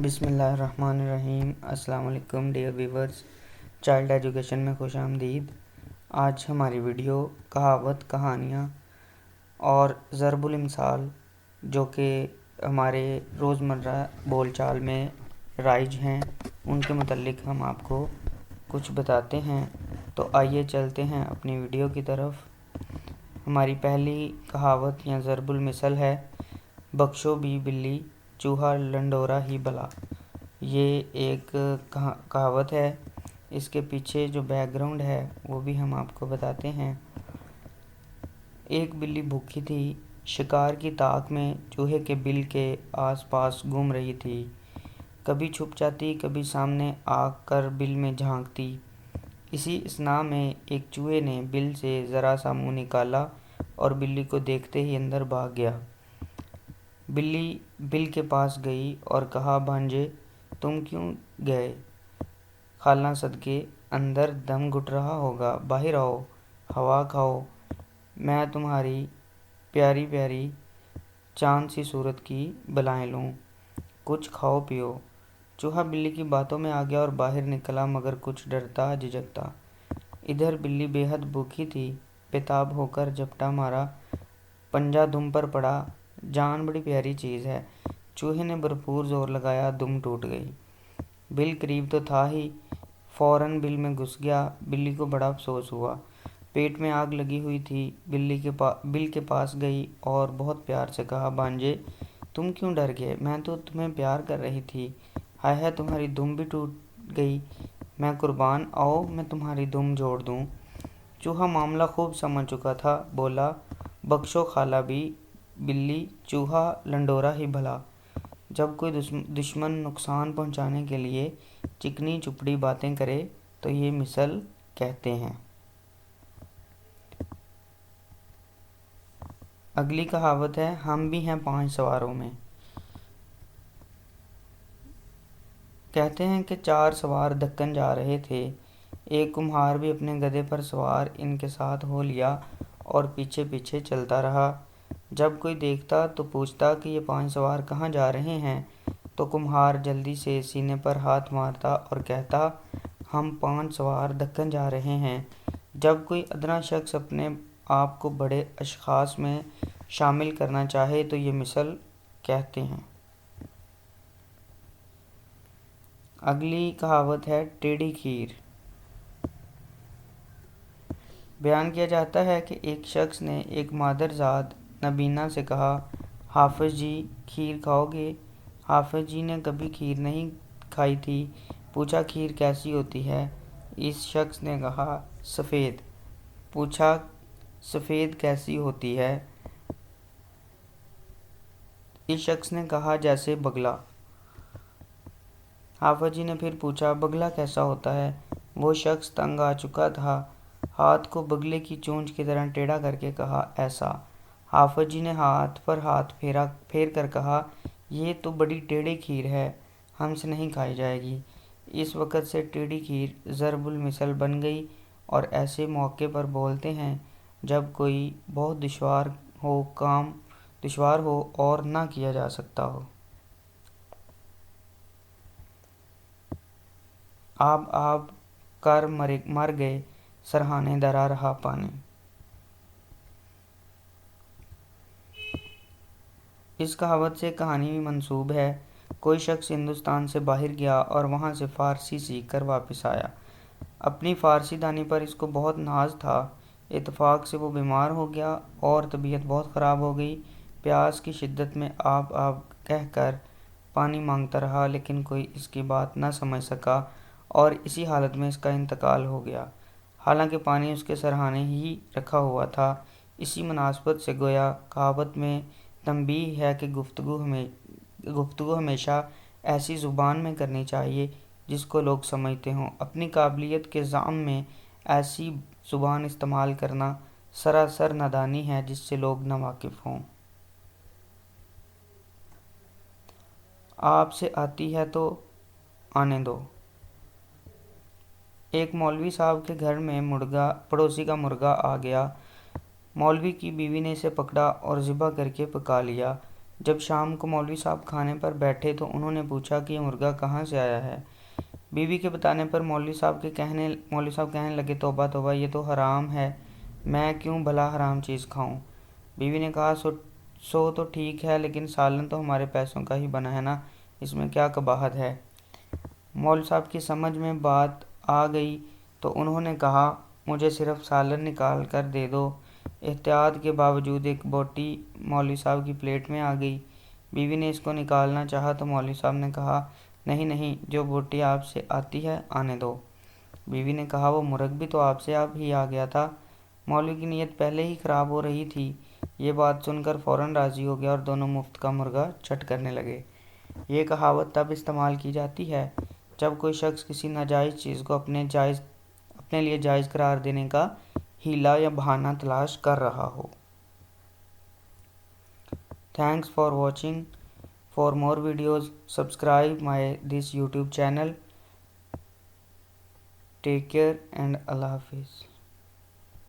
بسم اللہ الرحمن الرحیم۔ السلام علیکم ڈیئر ویورز، چائلڈ ایجوکیشن میں خوش آمدید۔ آج ہماری ویڈیو کہاوت، کہانیاں اور ضرب المثال جو کہ ہمارے روزمرہ بول چال میں رائج ہیں ان کے متعلق ہم آپ کو کچھ بتاتے ہیں۔ تو آئیے چلتے ہیں اپنی ویڈیو کی طرف۔ ہماری پہلی کہاوت یا ضرب المثل ہے، بخشو بھی بلی چوہا لنڈورا ہی بھلا۔ یہ ایک کہاوت ہے، اس کے پیچھے جو بیک گراؤنڈ ہے وہ بھی ہم آپ کو بتاتے ہیں۔ ایک بلی بھوکی تھی، شکار کی طاق میں چوہے کے بل کے آس پاس گھوم رہی تھی۔ کبھی چھپ جاتی، کبھی سامنے آ کر بل میں جھانکتی۔ اسی اثناء میں ایک چوہے نے بل سے ذرا سا منہ نکالا اور بلی کو دیکھتے ہی اندر بھاگ گیا۔ بلی بل کے پاس گئی اور کہا، بھانجے تم کیوں گئے؟ خالہ صدقے اندر دم گھٹ رہا ہوگا، باہر آؤ، ہوا کھاؤ، میں تمہاری پیاری پیاری چاند سی صورت کی بلائیں لوں، کچھ کھاؤ پیو۔ چوہا بلی کی باتوں میں آ گیا اور باہر نکلا، مگر کچھ ڈرتا جھجکتا۔ ادھر بلی بے حد بھوکی تھی، بےتاب ہو کر جھپٹا مارا، پنجہ دم پر پڑا۔ جان بڑی پیاری چیز ہے، چوہے نے بھرپور زور لگایا، دم ٹوٹ گئی۔ بل قریب تو تھا ہی، فوراً بل میں گھس گیا۔ بلی کو بڑا افسوس ہوا، پیٹ میں آگ لگی ہوئی تھی۔ بل کے پاس گئی اور بہت پیار سے کہا، بھانجے تم کیوں ڈر گئے؟ میں تو تمہیں پیار کر رہی تھی۔ ہائے ہائے تمہاری دم بھی ٹوٹ گئی، میں قربان، آؤ میں تمہاری دم جوڑ دوں۔ چوہا معاملہ خوب سمجھ چکا تھا، بولا، بخشو خالہ بھی بلی چوہا لنڈورا ہی بھلا۔ جب کوئی دشمن نقصان پہنچانے کے لیے چکنی چپڑی باتیں کرے تو یہ مثل کہتے ہیں۔ اگلی کہاوت ہے، ہم بھی ہیں 5 سواروں میں۔ کہتے ہیں کہ 4 سوار دکن جا رہے تھے، ایک کمہار بھی اپنے گدھے پر سوار ان کے ساتھ ہو لیا اور پیچھے پیچھے چلتا رہا۔ جب کوئی دیکھتا تو پوچھتا کہ یہ 5 سوار کہاں جا رہے ہیں؟ تو کمہار جلدی سے سینے پر ہاتھ مارتا اور کہتا، ہم 5 سوار دکن جا رہے ہیں۔ جب کوئی ادنا شخص اپنے آپ کو بڑے اشخاص میں شامل کرنا چاہے تو یہ مثل کہتے ہیں۔ اگلی کہاوت ہے، ٹیڑھی کھیر۔ بیان کیا جاتا ہے کہ ایک شخص نے ایک مادرزاد نبینا سے کہا، حافظ جی کھیر کھاؤ گے؟ حافظ جی نے کبھی کھیر نہیں کھائی تھی، پوچھا کھیر کیسی ہوتی ہے؟ اس شخص نے کہا، سفید۔ پوچھا سفید کیسی ہوتی ہے؟ اس شخص نے کہا، جیسے بگلا۔ حافظ جی نے پھر پوچھا، بگلا کیسا ہوتا ہے؟ وہ شخص تنگ آ چکا تھا، ہاتھ کو بگلے کی چونچ کی طرح ٹیڑھا کر کے کہا، ایسا۔ حافظ جی نے ہاتھ پر ہاتھ پھیر کر کہا، یہ تو بڑی ٹیڑھی کھیر ہے، ہم سے نہیں کھائی جائے گی۔ اس وقت سے ٹیڑھی کھیر ضرب المثل بن گئی اور ایسے موقع پر بولتے ہیں جب کوئی بہت کام دشوار ہو اور نہ کیا جا سکتا ہو۔ آب کر مر گئے، سرہانے درا رہا پانی۔ اس کہاوت سے کہانی بھی منسوب ہے۔ کوئی شخص ہندوستان سے باہر گیا اور وہاں سے فارسی سیکھ کر واپس آیا۔ اپنی فارسی دانی پر اس کو بہت ناز تھا۔ اتفاق سے وہ بیمار ہو گیا اور طبیعت بہت خراب ہو گئی۔ پیاس کی شدت میں آب کہہ کر پانی مانگتا رہا، لیکن کوئی اس کی بات نہ سمجھ سکا اور اسی حالت میں اس کا انتقال ہو گیا، حالانکہ پانی اس کے سرہانے ہی رکھا ہوا تھا۔ اسی مناسبت سے گویا کہاوت میں تنبیہ ہے کہ گفتگو ہمیشہ ایسی زبان میں کرنی چاہیے جس کو لوگ سمجھتے ہوں۔ اپنی قابلیت کے زعم میں ایسی زبان استعمال کرنا سراسر نادانی ہے جس سے لوگ ناواقف ہوں۔ آپ سے آتی ہے تو آنے دو۔ ایک مولوی صاحب کے گھر میں پڑوسی کا مرغا آ گیا۔ مولوی کی بیوی نے اسے پکڑا اور ذبح کر کے پکا لیا۔ جب شام کو مولوی صاحب کھانے پر بیٹھے تو انہوں نے پوچھا کہ یہ مرغا کہاں سے آیا ہے۔ بیوی کے بتانے پر مولوی صاحب کہنے لگے توبہ توبہ، یہ تو حرام ہے، میں کیوں بھلا حرام چیز کھاؤں۔ بیوی نے کہا سو تو ٹھیک ہے، لیکن سالن تو ہمارے پیسوں کا ہی بنا ہے نا، اس میں کیا قباحت ہے۔ مولوی صاحب کی سمجھ میں بات آ گئی تو انہوں نے کہا مجھے صرف سالن نکال کر دے دو۔ احتیاط کے باوجود ایک بوٹی مولوی صاحب کی پلیٹ میں آ گئی۔ بیوی نے اس کو نکالنا چاہا تو مولوی صاحب نے کہا نہیں نہیں، جو بوٹی آپ سے آتی ہے آنے دو۔ بیوی نے کہا وہ مرغ بھی تو آپ سے ہی آ گیا تھا۔ مولوی کی نیت پہلے ہی خراب ہو رہی تھی، یہ بات سن کر فوراً راضی ہو گیا اور دونوں مفت کا مرغا چٹ کرنے لگے۔ یہ کہاوت تب استعمال کی جاتی ہے جب کوئی شخص کسی ناجائز چیز کو اپنے لیے جائز قرار دینے کا ہیلا یا بہانہ تلاش کر رہا ہو۔ Thanks for watching. For more videos, subscribe this YouTube channel. Take care and Allah Hafiz.